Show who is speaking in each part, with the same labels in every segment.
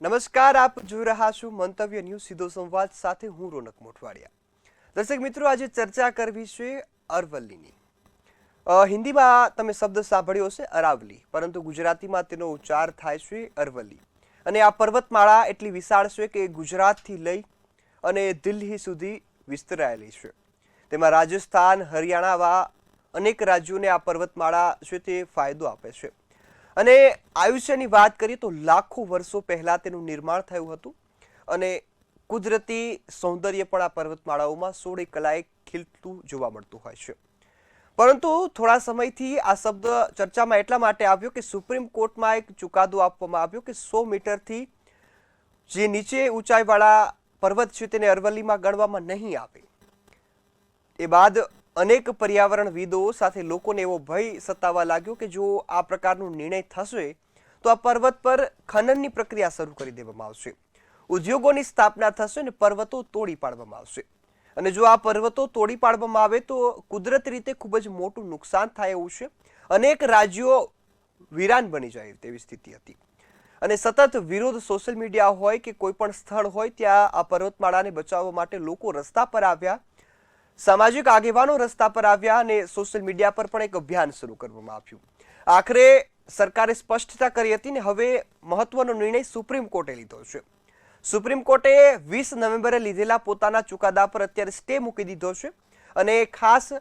Speaker 1: નમસ્કાર, આપ જોઈ રહ્યા છો મંતવ્ય ન્યૂઝ સીધો સંવાદ સાથે હું રોનક મોટવાડિયા. દર્શક મિત્રો, આજે ચર્ચા કરવી છે અરવલ્લીની. હિન્દીમાં તમે શબ્દ સાંભળ્યો હશે અરાવલી, પરંતુ ગુજરાતીમાં તેનો ઉચ્ચાર થાય છે અરવલ્લી. અને આ પર્વતમાળા એટલી વિશાળ છે કે ગુજરાતથી લઈ અને દિલ્હી સુધી વિસ્તરાયેલી છે. તેમાં રાજસ્થાન, હરિયાણા અનેક રાજ્યોને આ પર્વતમાળા છે તે ફાયદો આપે છે. અને આયુષ્યની વાત કરીએ તો લાખો વર્ષો પહેલા તેનું નિર્માણ થયું હતું અને કુદરતી સૌંદર્ય પણ આ પર્વતમાળાઓમાં 16 કલાએ ખીલતું જોવા મળતું હોય છે. પરંતુ થોડા સમયથી આ શબ્દ ચર્ચામાં એટલા માટે આવ્યો કે સુપ્રીમ કોર્ટમાં એક ચુકાદો આપવામાં આવ્યો કે 100 મીટરથી જે નીચે ઊંચાઈવાળા પર્વત છે તેને અરવલ્લીમાં ગણવામાં નહીં આવે. એ બાદ અનેક પર્યાવરણવિદો સાથે લોકોને એવો ભય સતાવવા લાગ્યો કે જો આ પ્રકારનો નિર્ણય થશે તો આ પર્વત પર ખનનની પ્રક્રિયા શરૂ કરી દેવામાં આવશે, ઉદ્યોગોની સ્થાપના થશે અને પર્વતો તોડી પાડવામાં આવશે. અને જો આ પર્વતો તોડી પાડવામાં આવે તો કુદરતી રીતે ખૂબ જ મોટું નુકસાન થાય એવું છે. અનેક રાજ્યો વીરાન બની જાય તેવી સ્થિતિ હતી. અને સતત વિરોધ સોશિયલ મીડિયા હોય કે કોઈ પણ સ્થળ હોય ત્યાં આ પર્વતમાળાને બચાવવા માટે લોકો રસ્તા પર આવ્યા, સામાજિક આગેવાનો રસ્તા પર આવ્યા અને સોશિયલ મીડિયા પર પણ એક અભિયાન શરૂ કરવામાં આવ્યું. આખરે સરકારે સ્પષ્ટતા કરી હતી ને હવે મહત્વનો નિર્ણય સુપ્રીમ કોર્ટે લીધો છે. સુપ્રીમ કોર્ટે 20 નવેમ્બરે લીધેલા પોતાના ચુકાદા પર અત્યારે સ્ટે મૂકી દીધો છે અને ખાસ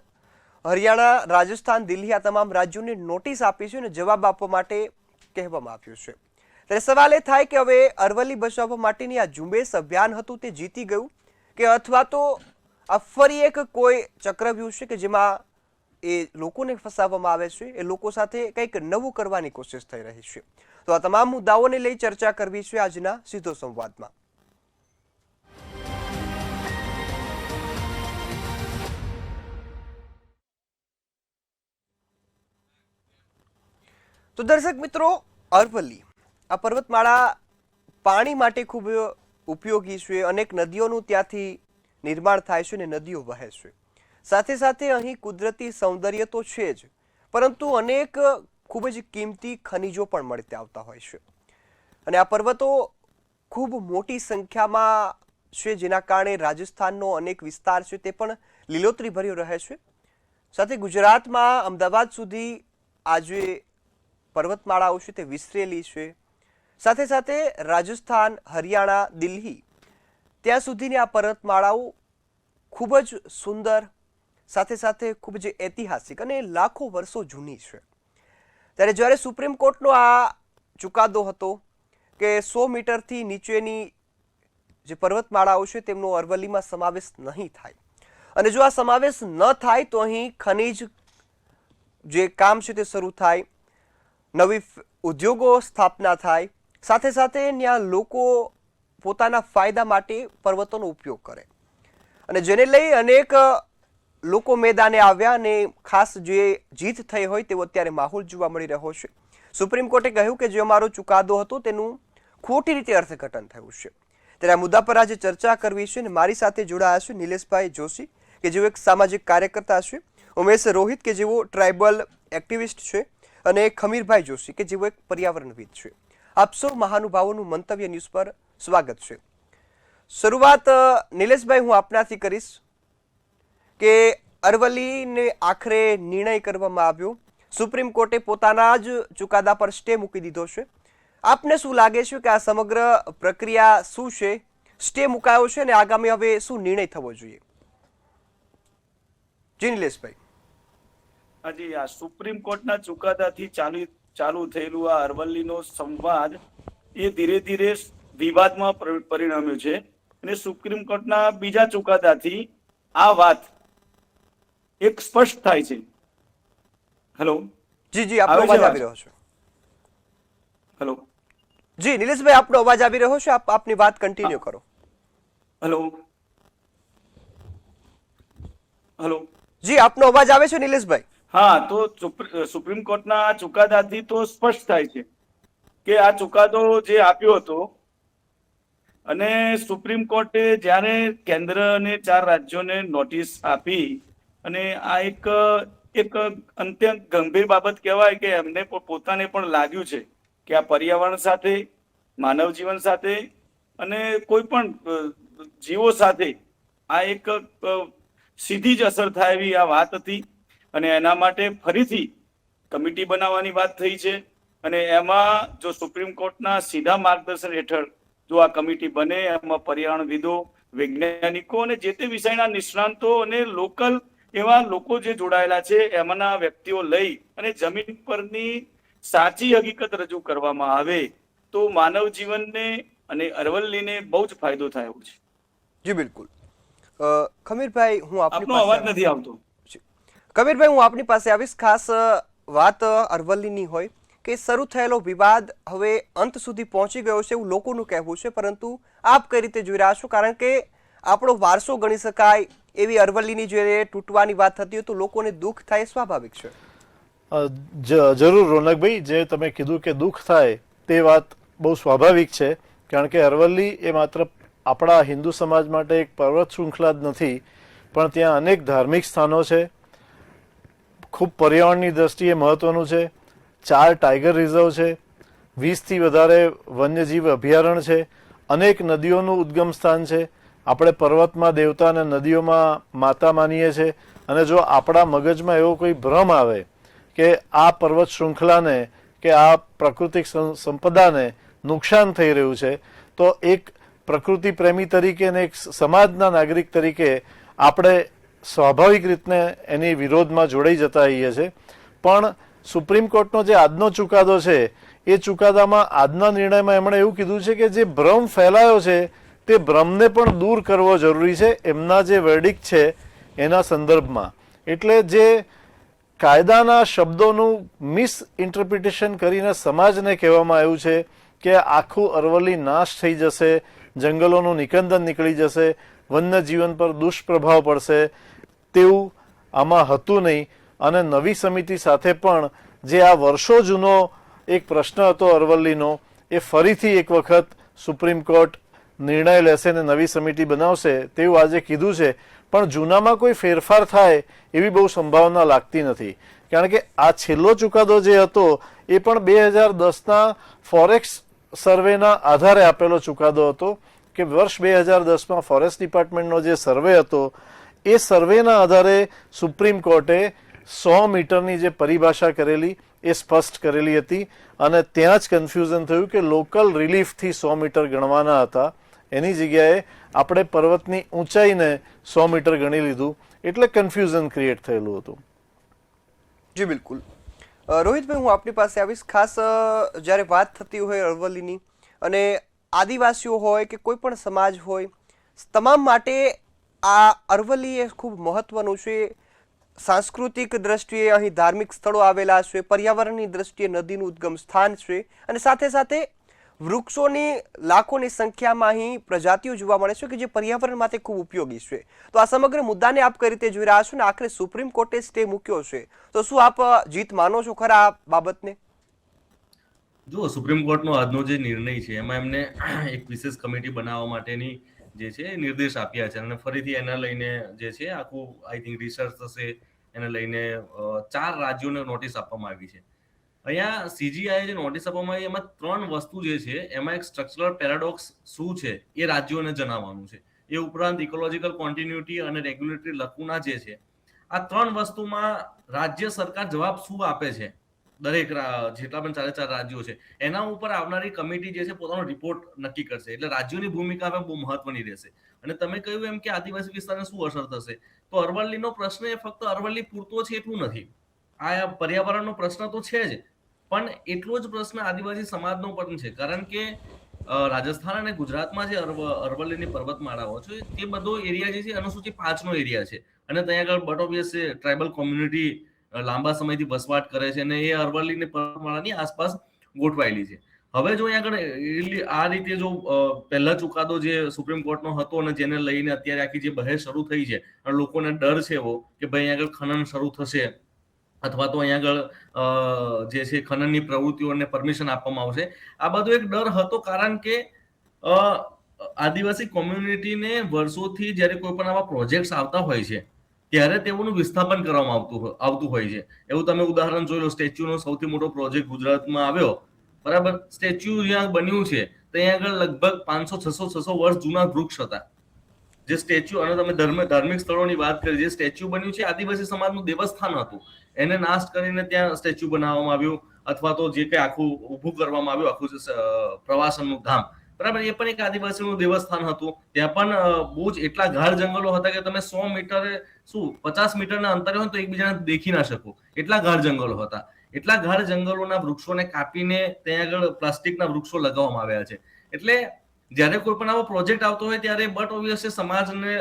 Speaker 1: હરિયાણા, રાજસ્થાન, દિલ્હી આ તમામ રાજ્યોને નોટિસ આપી છે અને જવાબ આપવા માટે કહેવામાં આવ્યું છે. ત્યારે સવાલ એ થાય કે હવે અરવલ્લી બચાવવા માટેની આ ઝુંબેશ અભિયાન હતું તે જીતી ગયું કે અથવા તો આ ફરી એક કોઈ ચક્રવ્યૂહ છે કે જેમાં એ લોકોને ફસાવવામાં આવે છે, એ લોકો સાથે કંઈક નવું કરવાની કોશિશ થઈ રહી છે. તો આ તમામ મુદ્દાઓને લઈ ચર્ચા કરવી છે આજના સીધો સંવાદમાં. તો દર્શક મિત્રો, અરવલ્લી આ પર્વતમાળા પાણી માટે ખૂબ ઉપયોગી છે. અનેક નદીઓનું ત્યાંથી નિર્માણ થાય છે અને નદીઓ વહે છે. સાથે સાથે અહીં કુદરતી સૌંદર્ય તો છે જ, પરંતુ અનેક ખૂબ જ કિંમતી ખનિજો પણ મળતા આવતા હોય છે. અને આ પર્વતો ખૂબ મોટી સંખ્યામાં છે, જેના કારણે રાજસ્થાનનો અનેક વિસ્તાર છે તે પણ લીલોતરી ભર્યો રહે છે. સાથે ગુજરાતમાં અમદાવાદ સુધી આ જે પર્વતમાળાઓ છે તે વિસ્તરેલી છે. સાથે સાથે રાજસ્થાન, હરિયાણા, દિલ્હી ત્યાં સુધીની આ પર્વતમાળાઓ ખૂબ જ સુંદર, સાથે સાથે ખૂબ જ ઐતિહાસિક અને લાખો વર્ષો જૂની છે. ત્યારે જ્યારે સુપ્રીમ કોર્ટનો આ ચુકાદો હતો કે 100 મીટરથી નીચેની જે પર્વતમાળાઓ છે તેમનો અરવલ્લીમાં સમાવેશ નહીં થાય, અને જો આ સમાવેશ ન થાય તો અહીં ખનિજ જે કામ છે તે શરૂ થાય, નવી ઉદ્યોગો સ્થાપના થાય, સાથે સાથે ત્યાં લોકો પોતાના ફાયદા માટે પર્વતોનો ઉપયોગ કરે. અને જેને લઈ અનેક લોકો મેદાને આવ્યા અને ખાસ જે જીત થઈ હોય તેવો અત્યારે માહોલ જોવા મળી રહ્યો છે. સુપ્રીમ કોર્ટે કહ્યું કે જે અમારો ચુકાદો હતો તેનું ખોટી રીતે અર્થઘટન થયું છે. ત્યારે આ મુદ્દા પર આજે ચર્ચા કરવી છે અને મારી સાથે જોડાયા છે નિલેશભાઈ જોશી કે જેઓ એક સામાજિક કાર્યકર્તા છે, ઉમેશ રોહિત કે જેઓ ટ્રાઇબલ એક્ટિવિસ્ટ છે, અને ખમીરભાઈ જોશી કે જેઓ એક પર્યાવરણવિદ છે. આપ સૌ મહાનુભાવોનું મંતવ્ય ન્યૂઝ પર સ્વાગત છે. શરૂઆત નિલેશભાઈ હું આપનાથી કરીશ કે અરવલ્લીને આખરે નિર્ણય કરવામાં આવ્યો, સુપ્રીમ કોર્ટે પોતાના જ ચુકાદા પર સ્ટે મૂકી દીધો છે. આપને શું લાગે છે કે આ સમગ્ર પ્રક્રિયા શું છે, સ્ટે મુકાયો છે અને આગામી હવે શું નિર્ણય થવો જોઈએ? જી નિલેશભાઈ.
Speaker 2: હજી આ સુપ્રીમ કોર્ટના ચુકાદાથી ચાલુ થયેલું આ અરવલ્લીનો સંવાદ એ ધીરે ધીરે વિવાદમાં પરિણમ્યું છે અને સુપ્રીમ કોર્ટના બીજા ચુકાદાથી આ વાત એક સ્પષ્ટ થાય છે. હેલો,
Speaker 1: જી જી, આપનો અવાજ આવી રહ્યો છે.
Speaker 2: હેલો
Speaker 1: જી નિલેશભાઈ, આપનો અવાજ આવી રહ્યો છે, આપની વાત કન્ટિન્યુ કરો.
Speaker 2: હેલો હેલો
Speaker 1: જી, આપનો અવાજ આવે છે નિલેશભાઈ.
Speaker 2: હા, તો સુપ્રીમ કોર્ટના ચુકાદાથી તો સ્પષ્ટ થાય છે કે આ ચુકાદો જે આપ્યો હતો, અને સુપ્રીમ કોર્ટે જ્યારે કેન્દ્ર અને 4 રાજ્યોને નોટિસ આપી, અને આ એક અત્યંત ગંભીર બાબત કહેવાય કે એમને પોતાને પણ લાગ્યું છે કે આ પર્યાવરણ સાથે માનવ જીવન સાથે અને કોઈ પણ જીવો સાથે આ એક સીધી જ અસર થાય એવી આ વાત હતી અને એના માટે ફરીથી કમિટી બનાવવાની વાત થઈ છે અને એમાં જો સુપ્રીમ કોર્ટના સીધા માર્ગદર્શન હેઠળ જો આ કમિટી બને એમાં પર્યાવરણવિદો, વૈજ્ઞાનિકો અને જે તે વિષયના નિષ્ણાંતો અને લોકલ એવા લોકો જે જોડાયેલા છે એમાંના વ્યક્તિઓ લઈ અને જમીન પરની સાચી હકીકત રજૂ કરવામાં આવે તો માનવ જીવનને અને અરવલ્લીને બહુ જ ફાયદો થાય એવું છે.
Speaker 1: જી બિલકુલ. ખમીરભાઈ, હું આપની
Speaker 2: આપનો અવાજ
Speaker 1: પાસે
Speaker 2: નથી આવતો.
Speaker 1: કબીરભાઈ, હું આપની પાસે આવીશ. ખાસ વાત અરવલ્લીની હોય કે શરૂ થયેલો વિવાદ હવે અંત સુધી પહોંચી ગયો છે એવું લોકોનું કહેવું છે, પરંતુ આપ કઈ રીતે જોઈ રહ્યા છો? કારણ કે આપણો વારસો ગણી શકાય એવી અરવલ્લીની જે તૂટવાની વાત થતી હોય તો લોકોને દુઃખ થાય, સ્વાભાવિક છે.
Speaker 3: જરૂર રોનકભાઈ, જે તમે કીધું કે દુઃખ થાય તે વાત બહુ સ્વાભાવિક છે, કારણ કે અરવલ્લી એ માત્ર આપણા હિન્દુ સમાજ માટે એક પર્વત શૃંખલા જ નથી, પણ ત્યાં અનેક ધાર્મિક સ્થાનો છે, ખૂબ પર્યાવરણની દ્રષ્ટિએ મહત્વનું છે, 4 ટાઈગર રિઝર્વ છે, 20થી વધારે વન્યજીવ અભયારણ્ય છે, અનેક નદીઓનું ઉદ્ગમ સ્થાન છે. આપણે પર્વતમાં દેવતા અને નદીઓમાં માતા માનીએ છીએ, અને જો આપણા મગજમાં એવો કોઈ ભ્રમ આવે કે આ પર્વત શૃંખલાને કે આ પ્રાકૃતિક સંપદાને નુકસાન થઈ રહ્યું છે, તો એક પ્રકૃતિ પ્રેમી તરીકે અને એક સમાજના નાગરિક તરીકે આપણે સ્વાભાવિક રીતને એની વિરોધમાં જોડાઈ જતા હોઈએ છીએ. પણ સુપ્રીમ કોર્ટનો જે આજનો ચુકાદો છે એ ચુકાદામાં આજના નિર્ણયમાં એમણે એવું કીધું છે કે જે ભ્રમ ફેલાયો છે તે ભ્રમને પણ દૂર કરવો જરૂરી છે એમના જે વર્ડિક્ટ છે એના સંદર્ભમાં. એટલે જે કાયદાના શબ્દોનું મિસઇન્ટરપ્રિટેશન કરીને સમાજને કહેવામાં આવ્યું છે કે આખું અરવલ્લી નાશ થઈ જશે, જંગલોનું નિકંદન નીકળી જશે, વન્યજીવન પર દુષ્પ્રભાવ પડશે, તેવું આમાં હતું નહીં. અને નવી સમિતિ સાથે પણ જે આ વર્ષો જૂનો એક પ્રશ્ન હતો અરવલ્લીનો એ ફરીથી એક વખત સુપ્રીમ કોર્ટ નિર્ણય લેશે અને નવી સમિતિ બનાવશે તેવું આજે કીધું છે. પણ જૂનામાં કોઈ ફેરફાર થાય એવી બહુ સંભાવના લાગતી નથી, કારણ કે આ છેલ્લો ચુકાદો જે હતો એ પણ 2010ના ફોરેસ્ટ સર્વેના આધારે આપેલો ચુકાદો હતો કે વર્ષ 2010માં ફોરેસ્ટ ડિપાર્ટમેન્ટનો જે સર્વે હતો એ સર્વેના આધારે સુપ્રીમ કોર્ટે 100 મીટરની જે પરિભાષા કરેલી એ સ્પષ્ટ કરેલી હતી, અને ત્યાં જ કન્ફ્યુઝન થયું કે લોકલ રિલીફથી 100 મીટર ગણવાના હતા, એની જગ્યાએ આપણે પર્વતની ઊંચાઈને 100 મીટર ગણી લીધું, એટલે કન્ફ્યુઝન ક્રિએટ થયેલું હતું.
Speaker 1: જી બિલકુલ. રોહિતભાઈ, હું આપની પાસે આવીશ. ખાસ જ્યારે વાત થતી હોય અરવલ્લીની અને આદિવાસીઓ હોય કે કોઈ પણ સમાજ હોય, તમામ માટે આ અરવલ્લી એ ખૂબ મહત્વનું છે. સાંસ્કૃતિક દ્રષ્ટિએ અહીં ધાર્મિક સ્થળો આવેલા છે, પર્યાવરણની દ્રષ્ટિએ નદીનું ઉદ્ગમ સ્થાન છે, અને સાથે સાથે વૃક્ષોની લાખોની સંખ્યામાં અહીં પ્રજાતિઓ જોવા મળે છે કે જે પર્યાવરણ માટે ખૂબ ઉપયોગી છે. તો આ સમગ્ર મુદ્દાને આપ કઈ રીતે જોઈ રહ્યા છો? ને આખરે સુપ્રીમ કોર્ટે સ્ટે મૂક્યો છે, તો શું આપ જીત માનો છો ખરા આ બાબતને?
Speaker 4: જો સુપ્રીમ કોર્ટનો આજનો જે નિર્ણય છે એમાં એમને એક વિશેષ કમિટી બનાવવા માટેની જે છે નિર્દેશ આપ્યા છે, અને ફરીથી એના લઈને જે છે આખું આઈ થિંક રિસર્ચ થશે, એને લઈને 4 રાજ્યોને નોટિસ આપવામાં આવી છે. અહીંયા સીજીઆઈ જે નોટિસ આપવામાં આવી એમાં 3 વસ્તુ જે છે એમાં એક સ્ટ્રક્ચરલ પેરાડોક્સ શું છે એ રાજ્યોને જણાવવાનું છે. એ ઉપરાંત ઇકોલોજીકલ કોન્ટિન્યુટી અને રેગ્યુલેટરી લકુના જે છે, આ 3 વસ્તુમાં રાજ્ય સરકાર જવાબ શું આપે છે, દરેક જેટલા પણ 4 રાજ્યો છે એના ઉપર આવનારી કમિટી જે છે પોતાનો રિપોર્ટ નક્કી કરશે. એટલે રાજ્યોની ભૂમિકા હવે બહુ મહત્વની રહેશે. અને તમે કહ્યું એમ કે આદિવાસી વિસ્તારને શું અસર થશે, તો અરવલ્લીનો પ્રશ્ન એ ફક્ત અરવલ્લી પૂરતો છે એટલું નથી. આ પર્યાવરણનો પ્રશ્ન તો છે જ, પણ એટલો જ પ્રશ્ન આદિવાસી સમાજનો પણ છે. કારણ કે રાજસ્થાન અને ગુજરાતમાં જે અરવલ્લીની પર્વતમાળાઓ છે તે બધો એરિયા જે છે અનુસૂચિત 5નો એરિયા છે, અને ત્યાં આગળ બટ ઓબ્વિયસ ટ્રાઇબલ કોમ્યુનિટી લાંબા સમયથી વસવાટ કરે છે, અને એ અરવલ્લીની પર્વતમાળાની આસપાસ ગોઠવાયેલી છે. હવે જો અહીંયા આગળ આ રીતે જો પહેલા ચુકાદો જે સુપ્રીમ કોર્ટનો હતો અને જેને લઈને અત્યારે આખી જે બહેસ શરૂ થઈ છે, અને લોકોને ડર છે એવો કે ભાઈ અહીંયા આગળ ખનન શરૂ થશે અથવા તો અહીંયા આગળ જે છે ખનનની પ્રવૃત્તિઓને પરમિશન આપવામાં આવશે, આ બધો એક ડર હતો. કારણ કે આદિવાસી કોમ્યુનિટીને વર્ષોથી જ્યારે કોઈ પણ આવા પ્રોજેક્ટ્સ આવતા હોય છે ત્યારે તેઓનું વિસ્થાપન કરવામાં આવતું હોય છે. એવું તમે ઉદાહરણ જોઈ લો, સ્ટેચ્યુનો સૌથી મોટો પ્રોજેક્ટ ગુજરાતમાં આવ્યો, બરાબર, સ્ટેચ્યુ જ્યાં બન્યું છે ત્યાં આગળ લગભગ 500-600 વર્ષ જૂના વૃક્ષ હતા. જે સ્ટેચ્યુ, અને તમે ધાર્મિક સ્થળોની વાત કરી, જે સ્ટેચ્યુ બન્યું છે આદિવાસી સમાજનું દેવસ્થાન હતું, એને નાશ કરીને ત્યાં સ્ટેચ્યુ બનાવવામાં આવ્યું, અથવા તો જે કંઈ આખું ઊભું કરવામાં આવ્યું, આખું પ્રવાસનનું ધામ, બરાબર, એ પણ એક આદિવાસીનું દેવસ્થાન હતું. ત્યાં પણ બહુ જ એટલા ગાઢ જંગલો હતા કે તમે 100 મીટરે 50 મીટરના અંતરે હોય તો એકબીજાને દેખી ના શકો, એટલા ગાઢ જંગલો હતા. એટલા ગાઢ જંગલોના વૃક્ષોને કાપીને ત્યાં આગળ પ્લાસ્ટિકના વૃક્ષો લગાવવામાં આવ્યા છે. એટલે જ્યારે કોઈ પણ આવો પ્રોજેક્ટ આવતો હોય ત્યારે બટ ઓબ્વિયસલી સમાજને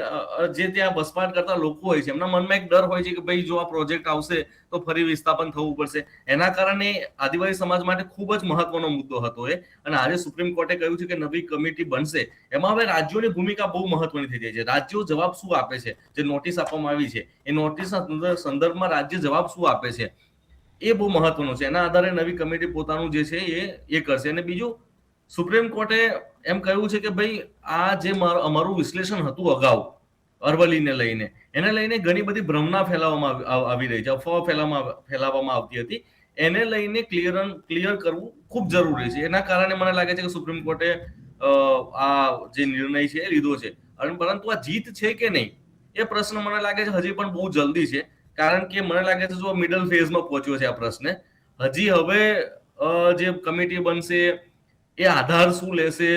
Speaker 4: જે ત્યાં વસવાટ કરતા લોકો હોય છે એમના મનમાં એક ડર હોય છે કે ભાઈ જો આ પ્રોજેક્ટ આવશે તો ફરી વિસ્થાપન થવું પડશે. એના કારણે આદિવાસી સમાજ માટે ખૂબ જ મહત્વનો મુદ્દો હતો એ. અને આજે સુપ્રીમ કોર્ટે કહ્યું છે કે નવી કમિટી બનશે, એમાં હવે રાજ્યોની ભૂમિકા બહુ મહત્વની થઈ જાય છે. રાજ્યો જવાબ શું આપે છે, જે નોટિસ આપવામાં આવી છે એ નોટિસના સંદર્ભમાં રાજ્ય જવાબ શું આપે છે એ બહુ મહત્વનું છે. એના આધારે નવી કમિટી પોતાનું જે છે એ કરશે. અને બીજું, સુપ્રીમ કોર્ટે એમ કહ્યું છે કે ભાઈ આ જે અમારું વિશ્લેષણ હતું અગાઉ અરવલ્લીને લઈને, એને લઈને ઘણી બધી ભ્રમણા ફેલાવવામાં આવી રહી છે, અફવાઓ ફેલાવવામાં આવતી હતી, એને લઈને ક્લિયર કરવું ખૂબ જરૂરી છે. એના કારણે મને લાગે છે કે સુપ્રીમ કોર્ટે આ જે નિર્ણય છે એ લીધો છે. અને પરંતુ આ જીત છે કે નહીં એ પ્રશ્ન મને લાગે છે હજી પણ બહુ જલ્દી છે, કારણ કે મને લાગે છે જો મિડલ ફેઝમાં પહોંચ્યો છે આ પ્રશ્ન. હજી હવે જે કમિટી બનશે એ આધાર શું લેશે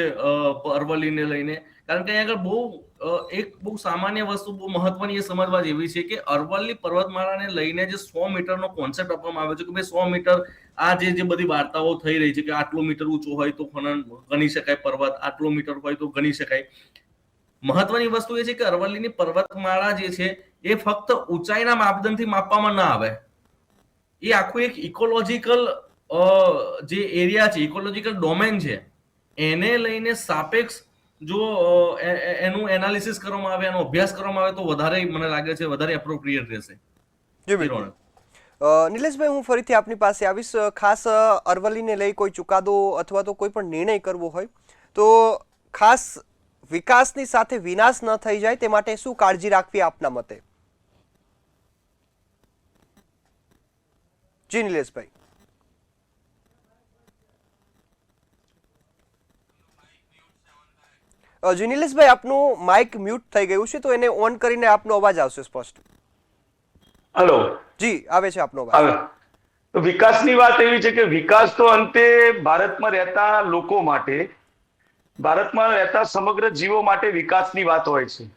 Speaker 4: અરવલ્લીને લઈને, કારણ કે અહીંયા આગળ બહુ સામાન્ય વસ્તુ બહુ મહત્વની એ સમજવા જેવી છે કે અરવલ્લી પર્વતમાળાને લઈને જે 100 મીટરનો કોન્સેપ્ટ આપવામાં આવ્યો છે કે ભાઈ 100 મીટર, આ જે બધી વાર્તાઓ થઈ રહી છે કે આટલું મીટર ઊંચો હોય તો ગણી શકાય પર્વત, આટલું મીટર હોય તો ગણી શકાય. મહત્વની વસ્તુ એ છે કે અરવલ્લીની પર્વતમાળા જે છે એ ફક્ત ઊંચાઈના માપદંડથી માપવામાં ના આવે, એ આખું એક ઇકોલોજીકલ જે એરિયા છે, ઇકોલોજીકલ ડોમેન છે, એને લઈને સાપેક્ષ જો એનું એનાલિસિસ કરવામાં આવે, એનો અભ્યાસ કરવામાં આવે તો વધારે મને લાગે છે વધારે એપ્રોપ્રિએટ રહેશે.
Speaker 1: જી બિલકુલ. નિલેશભાઈ, હું ફરીથી આપની પાસે આવીશ. ખાસ અરવલ્લીને લઈ કોઈ ચુકાદો અથવા તો કોઈ પણ નિર્ણય કરવો હોય તો ખાસ વિકાસની સાથે વિનાશ ન થઈ જાય તે માટે શું કાળજી રાખવી આપના મતે? જી નિલેશભાઈ. જી નિલેશભાઈ, આપનું માઇક મ્યુટ થઈ ગયું છે તો એને ઓન કરીને આપનો અવાજ આવશે સ્પષ્ટ.
Speaker 5: હેલો.
Speaker 1: જી, આવે છે આપનો અવાજ.
Speaker 5: તો વિકાસની વાત એવી છે કે વિકાસ તો અંતે ભારતમાં રહેતા લોકો માટે, ભારતમાં રહેતા સમગ્ર જીવો માટે વિકાસની વાત હોય છે.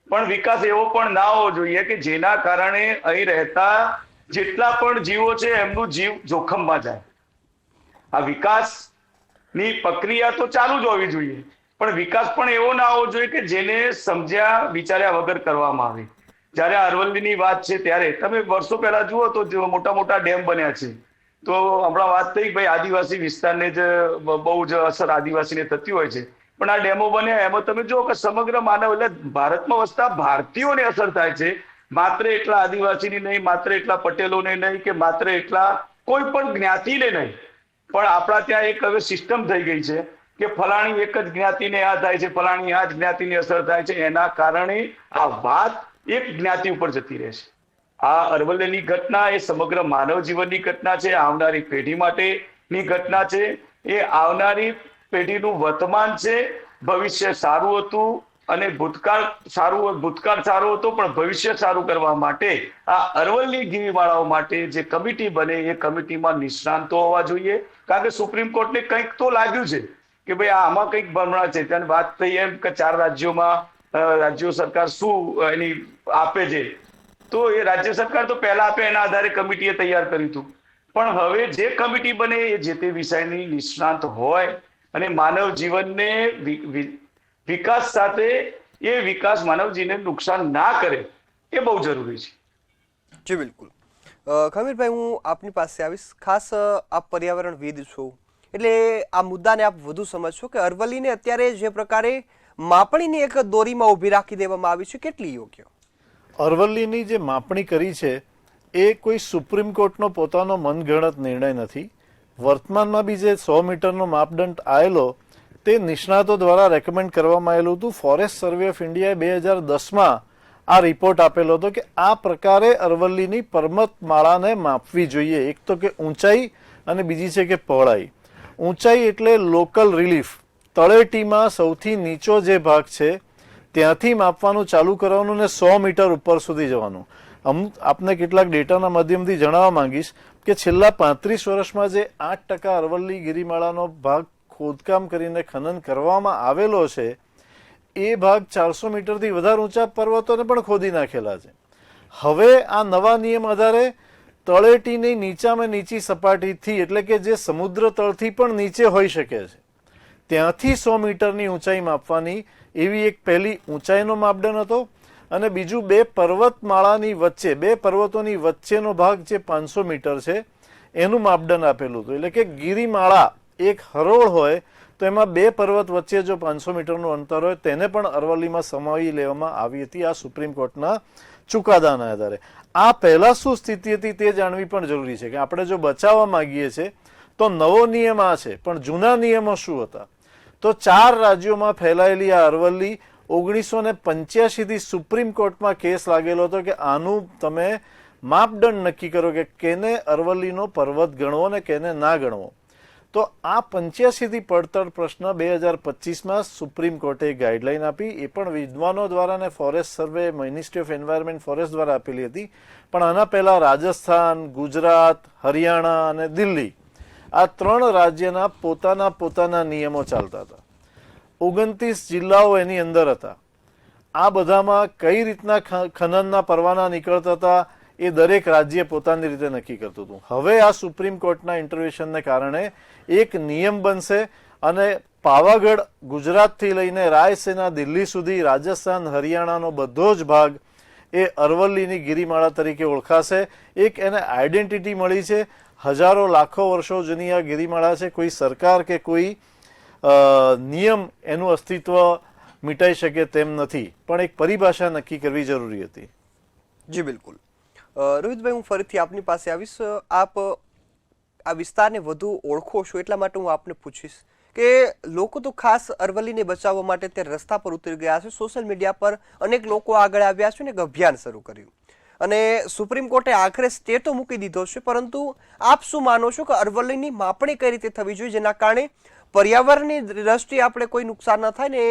Speaker 5: પણ વિકાસ એવો પણ ના હોવો જોઈએ કે જેના કારણે અહીં રહેતા જેટલા પણ જીવો છે એમનું જીવ જોખમમાં જાય. આ વિકાસની પ્રક્રિયા તો ચાલુ જ હોવી જોઈએ, પણ વિકાસ પણ એવો ના હોવો જોઈએ કે જેને સમજ્યા વિચાર્યા વગર કરવામાં આવે. જ્યારે અરવલ્લીની વાત છે ત્યારે તમે વર્ષો પહેલા જુઓ તો મોટા મોટા ડેમ બન્યા છે. તો હમણાં વાત થઈ ભાઈ આદિવાસી વિસ્તારને જ બહુ જ અસર આદિવાસીને થતી હોય છે, પણ આ ડેમો બન્યા એમાં તમે જુઓ કે સમગ્ર માનવ એટલે ભારતમાં વસતા ભારતીયોને અસર થાય છે. માત્ર એટલા આદિવાસીની નહીં, માત્ર એટલા પટેલોને નહીં, કે માત્ર એટલા કોઈ પણ જ્ઞાતિને નહીં, પણ આપણા ત્યાં એક હવે સિસ્ટમ થઈ ગઈ છે કે ફલાણી એક જ જ્ઞાતિને આ થાય છે, ફલાણી આ જ જ્ઞાતિને અસર થાય છે. એના કારણે આ વાત એક જ્ઞાતિ ઉપર જતી રહે છે. આ અરવલ્લીની ઘટના એ સમગ્ર માનવ જીવનની ઘટના છે, આવનારી પેઢી માટેની ઘટના છે, એ આવનારી પેઢીનું વર્તમાન છે. ભવિષ્ય સારું હતું અને ભૂતકાળ સારો હતો, પણ ભવિષ્ય સારું કરવા માટે આ અરવલ્લી ગીરીમાળાઓ માટે જે કમિટી બને એ કમિટીમાં નિષ્ણાંતો હોવા જોઈએ. કારણ કે સુપ્રીમ કોર્ટને કંઈક તો લાગ્યું છે કે ભાઈ આમાં કંઈક ભ્રમણા છે. ત્યાં વાત થઈ એમ કે 4 રાજ્યોમાં રાજ્ય સરકાર શું એની આપે છે, તો એ રાજ્ય સરકાર તો પહેલા આપે એના આધારે કમિટીએ તૈયાર કર્યું હતું. પણ હવે જે કમિટી બને એ જે તે વિષયની નિષ્ણાંત હોય અને માનવ જીવનને વિકાસ સાથે એ વિકાસ માનવ જીવનને નુકસાન ના કરે એ બહુ જરૂરી છે.
Speaker 1: જી બિલકુલ. ખમીરભાઈ, હું આપની પાસે આવીશ. ખાસ આપ પર્યાવરણવિદ છો એટલે આ મુદ્દાને આપ વધુ સમજશો કે અરવલ્લીને અત્યારે જે પ્રકારે માપણીની એક દોરીમાં ઊભી રાખી દેવામાં આવી છે, કેટલી યોગ્ય?
Speaker 3: અરવલ્લીની જે માપણી કરી છે એ કોઈ સુપ્રીમ કોર્ટનો પોતાનો મનગણત નિર્ણય નથી. વર્તમાનમાં બી જે 100 મીટરનો માપદંડ આવેલો તે નિષ્ણાતો દ્વારા રેકમેન્ડ કરવામાં આવેલું હતું. ફોરેસ્ટ સર્વે ઓફ ઇન્ડિયાએ 2010માં આ રિપોર્ટ આપેલો હતો કે આ પ્રકારે અરવલ્લીની પર્વતમાળાને માપવી જોઈએ. એક તો કે ઊંચાઈ અને બીજી છે કે પહોળાઈ. ઊંચાઈ એટલે લોકલ રિલીફ, તળેટીમાં સૌથી નીચો જે ભાગ છે ત્યાંથી માપવાનું ચાલુ કરવાનું ને 100 મીટર ઉપર સુધી જવાનું. આપને કેટલાક ડેટાના માધ્યમથી જણાવવા માંગીશ કે છેલ્લા 35 વર્ષમાં જે 8% અરવલ્લી ગિરિમાળાનો ભાગ ખોદકામ કરીને ખનન કરવામાં આવેલો છે એ ભાગ 400 મીટરથી વધારે ઊંચા પર્વતોને પણ ખોદી નાખેલા છે. હવે આ નવા નિયમ આધારે તળેટીની નીચામાં નીચી સપાટીથી એટલે કે જે સમુદ્ર તળથી પણ નીચે હોઈ શકે છે ત્યાંથી 100 મીટરની ઊંચાઈ માપવાની એવી એક પહેલી ઊંચાઈનો માપદંડ હતો. અને બીજું બે પર્વતમાળાની વચ્ચે બે પર્વતોની વચ્ચેનો ભાગ જે 500 મીટર છે એનું માપદંડ આપેલું હતું. એટલે કે ગિરિમાળા એક હરોળ હોય તો એમાં બે પર્વત વચ્ચે જો 500 મીટરનું અંતર હોય તેને પણ અરવલ્લીમાં સમાવી લેવામાં આવી હતી આ સુપ્રીમ કોર્ટના ચુકાદાના આધારે. આ પહેલા શું સ્થિતિ હતી તે જાણવી પણ જરૂરી છે કે આપણે જો બચાવવા માંગીએ છીએ તો નવો નિયમ આ છે, પણ જૂના નિયમો શું હતા? તો 4 રાજ્યોમાં ફેલાયેલી આ અરવલ્લી 1985 થી સુપ્રીમ કોર્ટમાં કેસ લાગેલો હતો કે આનું તમે માપદંડ નક્કી કરો કે કેને અરવલ્લીનો પર્વત ગણવો ને કેને ના ગણવો. તો આ 85 થી પડતર પ્રશ્ન 2025માં સુપ્રીમ કોર્ટે ગાઈડલાઈન આપી. એ પણ વિદ્વાનો દ્વારા ને forest survey ministry of environment forest દ્વારા આપેલી હતી. પણ આના પહેલા રાજસ્થાન, ગુજરાત, હરિયાણા અને દિલ્હી આ 3 રાજ્યના પોતાના નિયમો ચાલતા હતા. 29 જિલ્લાઓ એની અંદર હતા. આ બધામાં કઈ રીતના ખનનના પરવાના નીકળતા હતા એ દરેક રાજ્ય પોતાની રીતે નક્કી કરતું હતું. હવે આ સુપ્રીમ કોર્ટના ઇન્ટરવેન્શનને કારણે એક નિયમ બનશે અને પાવાગઢ ગુજરાતથી લઈને રાયસેના દિલ્હી સુધી રાજસ્થાન હરિયાણાનો બધો જ ભાગ એ અરવલ્લીની ગિરિમાળા તરીકે ઓળખાશે. એક એને આઈડેન્ટિટી મળી છે. હજારો લાખો વર્ષો જૂની આ ગિરિમાળા છે. કોઈ સરકાર કે કોઈ નિયમ એનું અસ્તિત્વ મિટાઈ શકે તેમ નથી, પણ એક પરિભાષા નક્કી કરવી જરૂરી હતી.
Speaker 1: જી બિલકુલ. રોહિતભાઈ, હું ફરીથી આપની પાસે આવીશ. આપ આ વિસ્તારને વધુ ઓળખો છો એટલા માટે હું આપને પૂછીશ કે લોકો તો ખાસ અરવલ્લીને બચાવવા માટે તે રસ્તા પર ઉતરી ગયા છે. સોશિયલ મીડિયા પર અનેક લોકો આગળ આવ્યા છે ને એક અભિયાન શરૂ કર્યું અને સુપ્રીમ કોર્ટે આખરે સ્ટે તો મૂકી દીધો છે. પરંતુ આપ શું માનો છો કે અરવલ્લીની માપણી કઈ રીતે થવી જોઈએ જેના કારણે પર્યાવરણની દ્રષ્ટિએ આપણે કોઈ નુકસાન ન થાય ને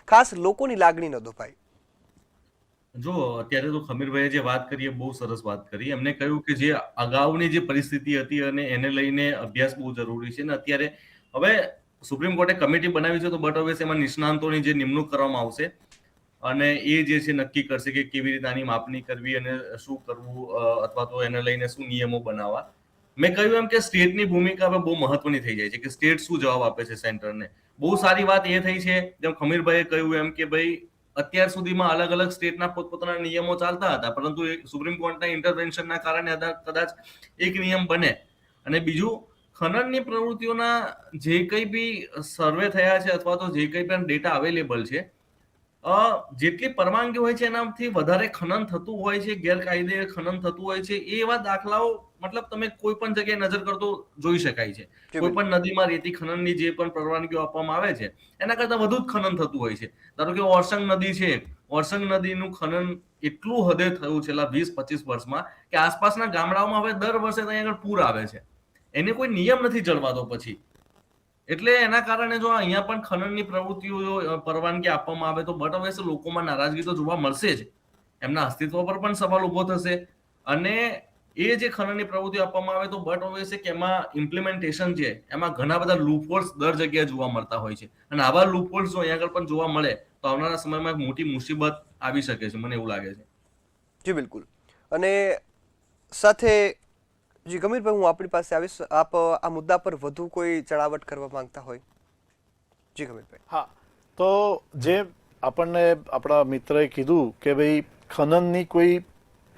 Speaker 1: ખાસ લોકોની લાગણી ન દુભાય?
Speaker 4: જો અત્યારે તો ખમીરભાઈએ જે વાત કરી એ બહુ સરસ વાત કરી. એમને કહ્યું કે જે અગાઉની જે પરિસ્થિતિ હતી અને એને લઈને અભ્યાસ બહુ જરૂરી છે. ને અત્યારે હવે સુપ્રીમ કોર્ટે કમિટી બનાવી છે તો બટ હવે એમાં નિષ્ણાંતોની જે નિમણૂક કરવામાં આવશે અને એ જે છે નક્કી કરશે કે કેવી રીતે આની માપણી કરવી અને શું કરવું અથવા તો એને લઈને શું નિયમો બનાવવા. મેં કહ્યું એમ કે સ્ટેટની ભૂમિકા હવે બહુ મહત્વની થઈ જાય છે કે સ્ટેટ શું જવાબ આપે છે સેન્ટરને. બહુ સારી વાત એ થઈ છે જેમ ખમીરભાઈએ કહ્યું એમ કે ભાઈ અત્યાર સુધીમાં અલગ અલગ સ્ટેટના પોતપોતાના નિયમો ચાલતા હતા, પરંતુ સુપ્રીમ કોર્ટના ઇન્ટરવેન્શનના કારણે કદાચ એક નિયમ બને. અને બીજું, ખનનની પ્રવૃત્તિઓના જે કંઈ બી સર્વે થયા છે અથવા તો જે કંઈ પણ ડેટા અવેલેબલ છે, જેટલી પરવાનગી હોય છે એનાથી વધારે ખનન થતું હોય છે, ગેરકાયદે ખનન થતું હોય છે. એ એવા દાખલાઓ મતલબ તમે કોઈ પણ જગ્યાએ નજર કરતો જોઈ શકાય છે. કોઈ પણ નદીમાં રેતી ખનનની જે પણ પરવાનગીઓ આપવામાં આવે છે એના કરતા વધુ જ ખનન થતું હોય છે. ધારો કે ઓરસંગ નદી છે, ઓરસંગ નદીનું ખનન એટલું હદે થયું છેલ્લા 20-25 વર્ષમાં કે આસપાસના ગામડાઓમાં હવે દર વર્ષે ત્યાં આગળ પૂર આવે છે. એને કોઈ નિયમ નથી જળવાતો પછી. એટલે એના કારણે જો અહીંયા પણ ખનનની પ્રવૃત્તિઓ પરવાનગી આપવામાં આવે તો બટ હવે લોકોમાં નારાજગી તો જોવા મળશે જ. એમના અસ્તિત્વ પર પણ સવાલ ઉભો થશે. અને એ જે ખનનની પ્રવૃત્તિ આપવામાં આવે તો બટ હવે કે એમાં ઇમ્પ્લિમેન્ટેશન છે એમાં ઘણા બધા લૂપહોલ્સ દર જગ્યાએ જોવા મળતા હોય છે. અને આવા લૂપહોલ્સ જો અહીંયા આગળ પણ જોવા મળે તો આવનારા સમયમાં એક મોટી મુસીબત આવી શકે છે, મને એવું લાગે છે.
Speaker 1: જી બિલકુલ. અને સાથે જી ગમીરભાઈ, હું આપણી પાસે આવીશ. આપ આ મુદ્દા પર વધુ કોઈ ચડાવટ કરવા માંગતા હોય? જી ગમીરભાઈ.
Speaker 3: હા, તો જે આપણને આપણા મિત્રએ કીધું કે ભાઈ ખનનની કોઈ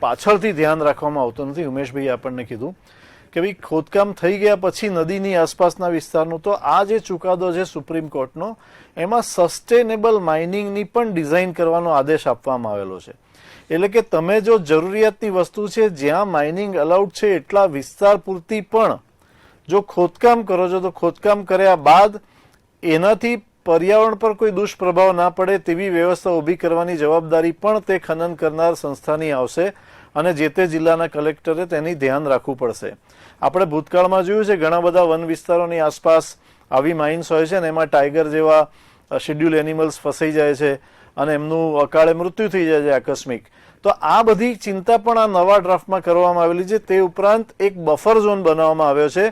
Speaker 3: પાછળથી ધ્યાન રાખવામાં આવતું નથી. ઉમેશભાઈએ આપણને કીધું કે ભાઈ ખોદકામ થઈ ગયા પછી નદીની આસપાસના વિસ્તારનું, તો આ જે ચુકાદો છે સુપ્રીમ કોર્ટનો એમાં સસ્ટેનેબલ માઇનિંગની પણ ડિઝાઇન કરવાનો આદેશ આપવામાં આવેલો છે. એટલે કે તમે જો જરૂરિયાતની વસ્તુ છે જ્યાં માઇનિંગ અલાઉડ છે એટલા વિસ્તાર પૂરતી પણ જો ખોદકામ કરો છો તો ખોદકામ કર્યા બાદ એનાથી પર્યાવરણ પર કોઈ દુષ્પ્રભાવ ના પડે તેવી વ્યવસ્થા ઊભી કરવાની જવાબદારી પણ તે ખનન કરનાર સંસ્થાની આવશે અને જે તે જિલ્લાના કલેક્ટરે તેની ધ્યાન રાખવું પડશે. આપણે ભૂતકાળમાં જોયું છે ઘણા બધા વન વિસ્તારોની આસપાસ આવી માઇન્સ હોય છે ને એમાં ટાઈગર જેવા શેડ્યુલ એનિમલ્સ ફસાઈ જાય છે અને એમનું અકાળે મૃત્યુ થઈ જાય છે આકસ્મિક. તો આ બધી ચિંતા પણ આ નવા ડ્રાફ્ટમાં કરવામાં આવેલી છે. તે ઉપરાંત એક બફર ઝોન બનાવવામાં આવ્યો છે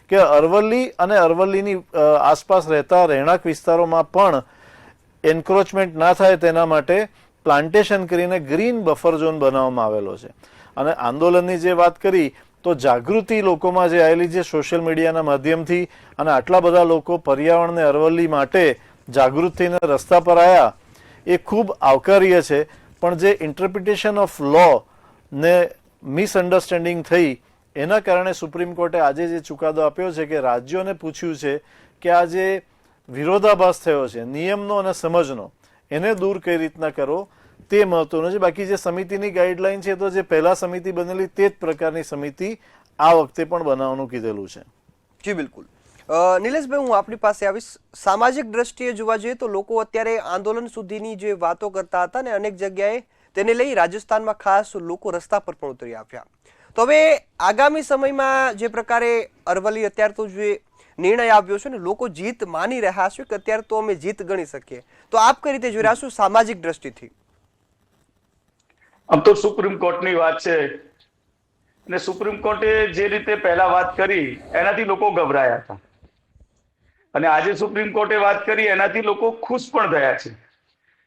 Speaker 3: કે અરવલ્લી અને અરવલ્લીની આસપાસ રહેતા રહેણાંક વિસ્તારોમાં પણ એન્ક્રોચમેન્ટ ના થાય તેના માટે પ્લાન્ટેશન કરીને ગ્રીન બફર ઝોન બનાવવામાં આવેલો છે. અને આંદોલનની જે વાત કરી તો જાગૃતિ લોકોમાં જે આવેલી છે સોશિયલ મીડિયાના માધ્યમથી, અને આટલા બધા લોકો પર્યાવરણને અરવલ્લી માટે જાગૃત થઈને રસ્તા પર આવ્યા એ ખૂબ આવકાર્ય છે. પણ જે ઇન્ટરપ્રિટેશન ઓફ લો ને મિસઅન્ડરસ્ટેન્ડિંગ થઈ એના કારણે સુપ્રીમ કોર્ટે આજે જે ચુકાદો આપ્યો છે કે રાજ્યોને પૂછ્યું છે કે આ જે વિરોધાભાસ થયો છે નિયમનો અને સમજનો એને દૂર કઈ રીતના કરો તે મહત્વનું છે. બાકી જે સમિતિની ગાઈડલાઈન છે તો જે પહેલા સમિતિ બનેલી તે જ પ્રકારની સમિતિ આ વખતે પણ બનાવવાનું કીધેલું છે.
Speaker 1: જી બિલકુલ. નિલેશભાઈ, હું આપની પાસે આવીશ. સામાજિક દ્રષ્ટિએ જોવા જઈએ તો લોકો અત્યારે આંદોલન સુધીની જે વાતો કરતા હતા ને અનેક જગ્યાએ તેને લઈ રાજસ્થાનમાં ખાસ લોકો રસ્તા પર પણ ઉતરી આવ્યા. તો હવે આગામી સમયમાં જે પ્રકારે અરવલ્લી અત્યારે તો જે નિર્ણય આવ્યો છે ને લોકો જીત માની રહ્યા છે કે અત્યારે તો અમે જીત ગણી શકીએ, તો આપ કઈ રીતે જોઈ રહ્યા છો સામાજિક દ્રષ્ટિથી?
Speaker 5: આમ તો સુપ્રીમ કોર્ટની વાત છે અને સુપ્રીમ કોર્ટે જે રીતે પહેલા વાત કરી એનાથી લોકો ગભરાયા હતા, અને આજે સુપ્રીમ કોર્ટે વાત કરી એનાથી લોકો ખુશ પણ થયા છે.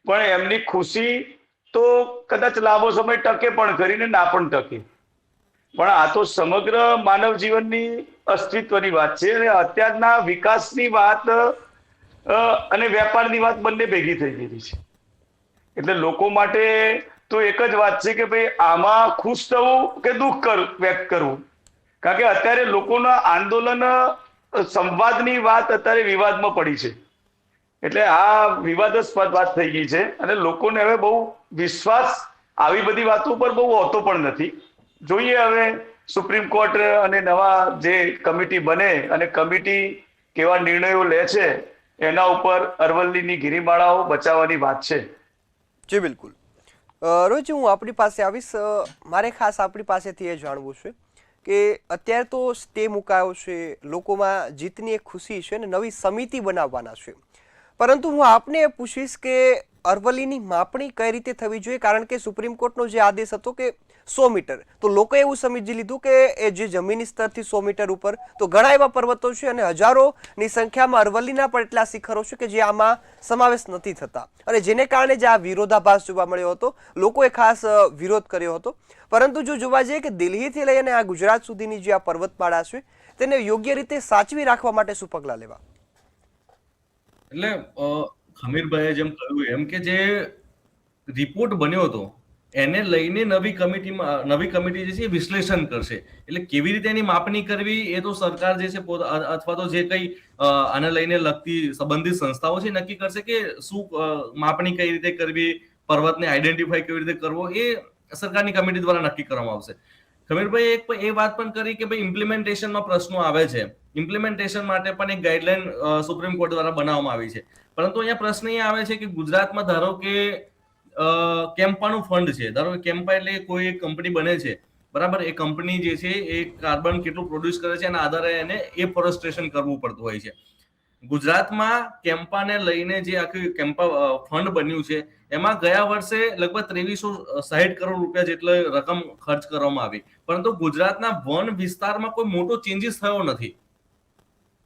Speaker 5: પણ એમની ખુશી તો કદાચ લાંબો સમય ટકે પણ કરીને ના પણ ટકે. પણ આ તો સમગ્ર માનવ જીવનની અસ્તિત્વની વાત છે, અને અત્યારના વિકાસની વાત અને વેપારની વાત બંને ભેગી થઈ ગયેલી છે. એટલે લોકો માટે તો એક જ વાત છે કે ભાઈ આમાં ખુશ થવું કે દુઃખ વ્યક્ત કરવું. કારણ કે અત્યારે લોકોના આંદોલન સંવાદની વાત અત્યારે વિવાદમાં પડી છે. એટલે આ વિવાદાસ્પદ વાત થઈ ગઈ છે, અને લોકોને હવે બહુ વિશ્વાસ આવી બધી વાતો પર બહુ હોતો પણ નથી. જોઈએ હવે સુપ્રીમ કોર્ટ અને નવા જે કમિટી બને અને કમિટી કેવા નિર્ણયો લે છે એના ઉપર અરવલ્લીની ગિરિમાળાઓ બચાવવાની વાત છે.
Speaker 1: જી બિલકુલ. રોહિતજી, હું આપણી પાસે આવીશ. મારે ખાસ આપણી પાસેથી એ જાણવું છે કે અત્યારે તો સ્ટે મુકાયો છે, લોકોમાં જીતની એક ખુશી છે અને નવી સમિતિ બનાવવાના છે, પરંતુ હું આપને એ પૂછીશ કે અરવલ્લીની માપણી કઈ રીતે થવી જોઈએ? કારણ કે સુપ્રીમ કોર્ટનો જે આદેશ હતો કે 100 મીટર, તો લોકો એવું સમજી લીધું કે એ જે જમીની સ્તરથી 100 મીટર ઉપર તો ઘણા એવા પર્વતો છે અને હજારોની સંખ્યામાં અરવલ્લીના પણ એટલા શિખરો છે કે જે આમાં સમાવેશ નથી થતા, અને જેને કારણે જે આ વિરોધાભાસ જોવા મળ્યો હતો, લોકોએ ખાસ વિરોધ કર્યો હતો. પરંતુ જો જોવા જઈએ કે દિલ્હીથી લઈને આ ગુજરાત સુધીની જે આ પર્વતમાળા છે તેને યોગ્ય રીતે સાચવી રાખવા માટે શું પગલાં લેવા?
Speaker 4: એટલે ખમીરભાઈએ જેમ કહ્યું એમ કે જે રિપોર્ટ બન્યો હતો એને લઈને નવી કમિટી જે છે એ વિશ્લેષણ કરશે. એટલે કેવી રીતે એની માપણી કરવી એ તો સરકાર જે છે અથવા તો જે કઈ આને લઈને લગતી સંબંધિત સંસ્થાઓ છે નક્કી કરશે કે શું માપણી કઈ રીતે કરવી, પર્વતને આઈડેન્ટિફાઈ કેવી રીતે કરવો, એ સરકારની કમિટી દ્વારા નક્કી કરવામાં આવશે. ખમીરભાઈ એક એ વાત પણ કરી કે ભાઈ ઇમ્પ્લિમેન્ટેશનમાં પ્રશ્નો આવે છે. ઇમ્પ્લિમેન્ટેશન માટે પણ એક ગાઈડલાઈન સુપ્રીમ કોર્ટ દ્વારા બનાવવામાં આવી છે. પરંતુ અહીંયા પ્રશ્ન એ આવે છે કે ગુજરાતમાં ધારો કે કેમ્પાનું ફંડ છે, ધારો કે કેમ્પા એટલે કોઈ એક કંપની બને છે, બરાબર, એ કંપની જે છે એ કાર્બન કેટલું પ્રોડ્યુસ કરે છે એના આધારે એને એફોરેસ્ટેશન કરવું પડતું હોય છે. ગુજરાતમાં કેમ્પાને લઈને જે આખી કેમ્પા ફંડ બન્યું છે એમાં ગયા વર્ષે લગભગ 2360 કરોડ રૂપિયા જેટલો રકમ ખર્ચ કરવામાં આવી, પરંતુ ગુજરાતના વન વિસ્તારમાં કોઈ મોટો ચેન્જીસ થયો નથી,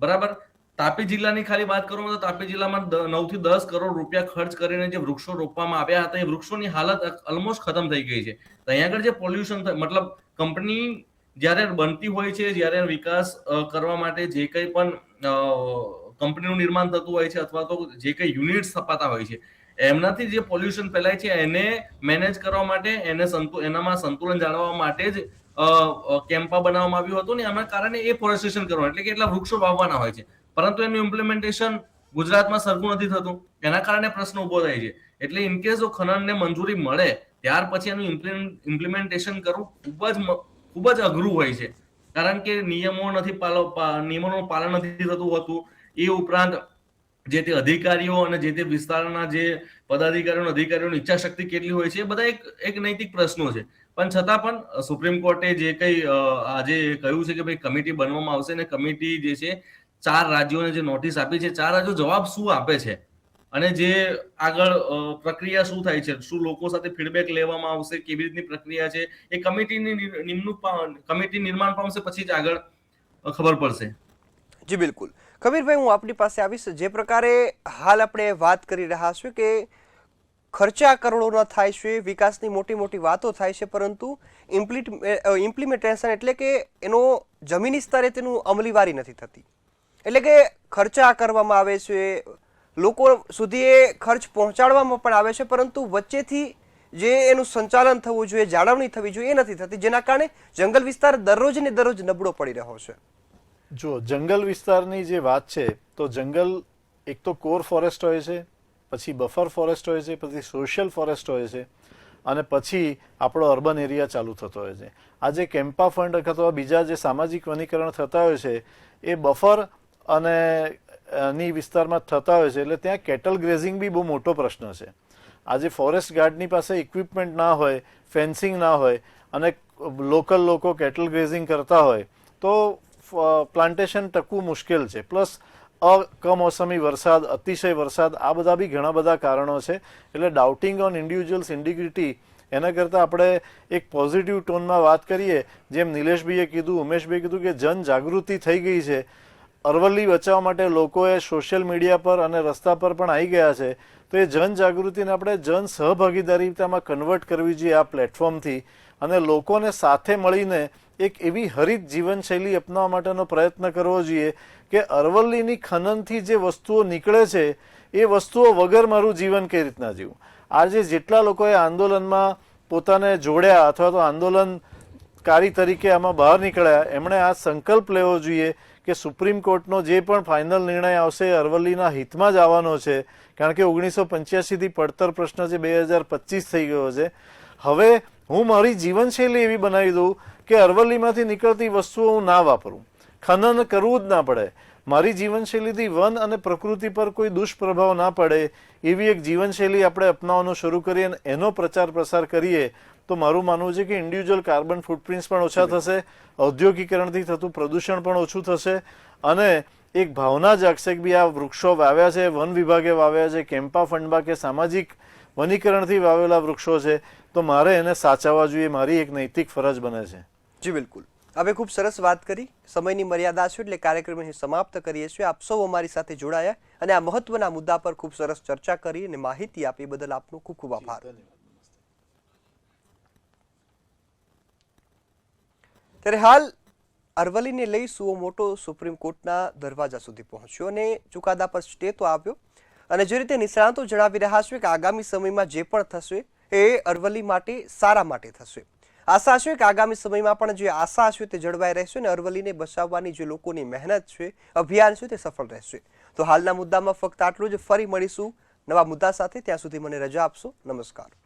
Speaker 4: બરાબર. તાપી જિલ્લાની ખાલી વાત કરું તો તાપી જિલ્લામાં 9 થી 10 કરોડ રૂપિયા ખર્ચ કરીને જે વૃક્ષો રોપવામાં આવ્યા હતા એ વૃક્ષોની હાલત ઓલમોસ્ટ ખતમ થઈ ગઈ છે. તો અહીંયા આગળ જે પોલ્યુશન મતલબ કંપની જ્યારે બનતી હોય છે, જ્યારે વિકાસ કરવા માટે જે કંઈ પણ કંપનીનું નિર્માણ થતું હોય છે અથવા તો જે કંઈ યુનિટ સ્થપાતા હોય છે એમનાથી જે પોલ્યુશન ફેલાય છે એને મેનેજ કરવા માટે એનામાં સંતુલન જાળવવા માટે જ કેમ્પા બનાવવામાં આવ્યું હતું ને એના કારણે એ ફોરેસ્ટેશન કરવાનું, એટલે કે એટલા વૃક્ષો વાવવાના હોય છે, પરંતુ એનું ઇમ્પ્લિમેન્ટેશન ગુજરાતમાં સરખું નથી થતું. એના કારણે પ્રશ્ન ઉભો થાય છે. એટલે ઇનકેસ જો ખનનને મંજૂરી મળે ત્યાર પછી એનું ઇમ્પ્લિમેન્ટેશન કરવું ખૂબ જ અઘરું હોય છે, કારણ કે નિયમોનું પાલન નથી થતું હોતું. એ ઉપરાંત જે તે અધિકારીઓ અને જે તે વિસ્તારના જે અધિકારીઓની ઈચ્છા શક્તિ કેટલી હોય છે એ બધા એક નૈતિક પ્રશ્નો છે. પણ છતાં પણ સુપ્રીમ કોર્ટે જે કંઈ આજે કહ્યું છે કે ભાઈ કમિટી બનવામાં આવશે ને કમિટી જે છે 4 રાજ્યોને જે નોટિસ આપી છે, 4 રાજ્યો જવાબ શું આપે છે અને જે આગળ પ્રક્રિયા શું થાય છે, શું લોકો સાથે ફીડબેક લેવામાં આવશે, કેવી રીતની પ્રક્રિયા છે, એ કમિટી નિર્માણ પામશે, પછી જ આગળ ખબર પડશે.
Speaker 1: જી બિલકુલ. કબીરભાઈ, હું આપની પાસે આવીશ. જે પ્રકારે હાલ આપણે વાત કરી રહ્યા છીએ કે ખર્ચા કરોડોના થાય છે, વિકાસની મોટી મોટી વાતો થાય છે, પરંતુ ઇમ્પ્લિમેન્ટેશન એટલે કે એનો જમીની સ્તરે તેનું અમલીવારી નથી થતી. એટલે કે ખર્ચા કરવામાં આવે છે, લોકો સુધી એ ખર્ચ પહોંચાડવામાં પણ આવે છે, પરંતુ વચ્ચેથી જે એનું સંચાલન થવું જોઈએ, જાળવણી થવી જોઈએ, એ નથી થતી, જેના કારણે જંગલ વિસ્તાર દરરોજ ને દરરોજ નબળો પડી રહ્યો છે.
Speaker 3: જો જંગલ વિસ્તારની જે વાત છે, તો જંગલ એક તો કોર ફોરેસ્ટ હોય છે, પછી બફર ફોરેસ્ટ હોય છે, પછી સોશિયલ ફોરેસ્ટ હોય છે, અને પછી આપણો અર્બન એરિયા ચાલુ થતો હોય છે. આ જે કેમ્પા ફંડ અથવા બીજા જે સામાજિક વનીકરણ થતા હોય છે, એ બફર અને ની વિસ્તારમાં થતા હોય છે, એટલે ત્યાં કેટલ ગ્રેઝિંગ બી બહુ મોટો પ્રશ્ન છે. આજે ફોરેસ્ટ ગાર્ડની પાસે ઇક્વિપમેન્ટ ના હોય, ફેન્સિંગ ના હોય, અને લોકલ લોકો કેટલ ગ્રેઝિંગ કરતા હોય, તો પ્લાન્ટેશન ટકવું મુશ્કેલ છે. પ્લસ કમોસમી વરસાદ, અતિશય વરસાદ, આ બધા બી ઘણા બધા કારણો છે. એટલે ડાઉટિંગ ઓન ઇન્ડિવિજ્યુઅલ્સ ઇન્ટિગ્રિટી, એના કરતાં આપણે એક પોઝિટિવ ટોનમાં વાત કરીએ, જેમ નિલેશભાઈએ કીધું, ઉમેશભાઈએ કીધું કે જનજાગૃતિ થઈ ગઈ છે. અરવલ્લી બચાવવા માટે લોકોએ સોશિયલ મીડિયા પર અને રસ્તા પર પણ આવી ગયા છે. તો એ જનજાગૃતિને આપણે જન સહભાગીદારીતામાં કન્વર્ટ કરવી જોઈએ આ પ્લેટફોર્મથી, અને લોકોને સાથે મળીને એક એવી હરિત જીવનશૈલી અપનાવવા માટેનો પ્રયત્ન કરવો જોઈએ કે અરવલ્લીની ખનનથી જે વસ્તુઓ નીકળે છે, એ વસ્તુઓ વગર મારું જીવન કઈ રીતના જીવું. આજે જેટલા લોકોએ આંદોલનમાં પોતાને જોડ્યા અથવા તો આંદોલનકારી તરીકે આમાં બહાર નીકળ્યા, એમણે આ સંકલ્પ લેવો જોઈએ કે સુપ્રીમ કોર્ટનો જે પણ ફાઇનલ નિર્ણય આવશે એ અરવલ્લીના હિતમાં જ આવવાનો છે. કારણ કે 1985થી પડતર પ્રશ્ન છે, 2025 થઈ ગયો છે. હવે હું મારી જીવનશૈલી એવી બનાવી દઉં કે અરવલ્લીમાંથી નીકળતી વસ્તુઓ હું ના વાપરું, ખનન કરવું જ ના પડે, મારી જીવનશૈલીથી વન અને પ્રકૃતિ પર કોઈ દુષ્પ્રભાવ ના પડે, એવી એક જીવનશૈલી આપણે અપનાવવાનું શરૂ કરીએ અને એનો પ્રચાર પ્રસાર કરીએ, તો મારું માનવું છે કે ઇન્ડિવિજ્યુઅલ કાર્બન ફૂટપ્રિન્ટ્સ પણ ઓછા થશે, ઔદ્યોગિકરણથી થતું પ્રદૂષણ પણ ઓછું થશે, અને એક ભાવના જાગશે કે આ વૃક્ષો વાવ્યા છે, વન વિભાગે વાવ્યા છે, કેમ્પા ફંડમાં કે સામાજિક વનીકરણથી વાવેલા વૃક્ષો છે, તો મારે એને સાચવવા જોઈએ, મારી એક નૈતિક ફરજ બને છે.
Speaker 1: જી બિલકુલ. હવે ખૂબ સરસ વાત કરી. સમયની મર્યાદા છે એટલે કાર્યક્રમ અહીં સમાપ્ત કરીએ છીએ. આપ સૌ અમારી સાથે જોડાયા અને આ મહત્વના મુદ્દા પર ખૂબ સરસ ચર્ચા કરી અને માહિતી આપી બદલ આપનો ખૂબ ખૂબ આભાર. ત્યારે હાલ અરવલ્લીને લઈ સુઓ મોટો સુપ્રીમ કોર્ટના દરવાજા સુધી પહોંચ્યો અને ચુકાદા પર સ્ટે તો આવ્યો. અને જે રીતે નિષ્ણાતો જણાવી રહ્યા છે કે આગામી સમયમાં જે પણ થશે એ અરવલ્લી માટે સારા માટે થશે. આશા છે કે આગામી સમયમાં પણ જે આશા છે તે જળવાઈ રહેશે અને અરવલ્લીને બચાવવાની જે લોકોની મહેનત છે, અભિયાન છે, તે સફળ રહેશે. તો હાલના મુદ્દામાં ફક્ત આટલું જ. ફરી મળીશું નવા મુદ્દા સાથે. ત્યાં સુધી મને રજા આપશો. નમસ્કાર.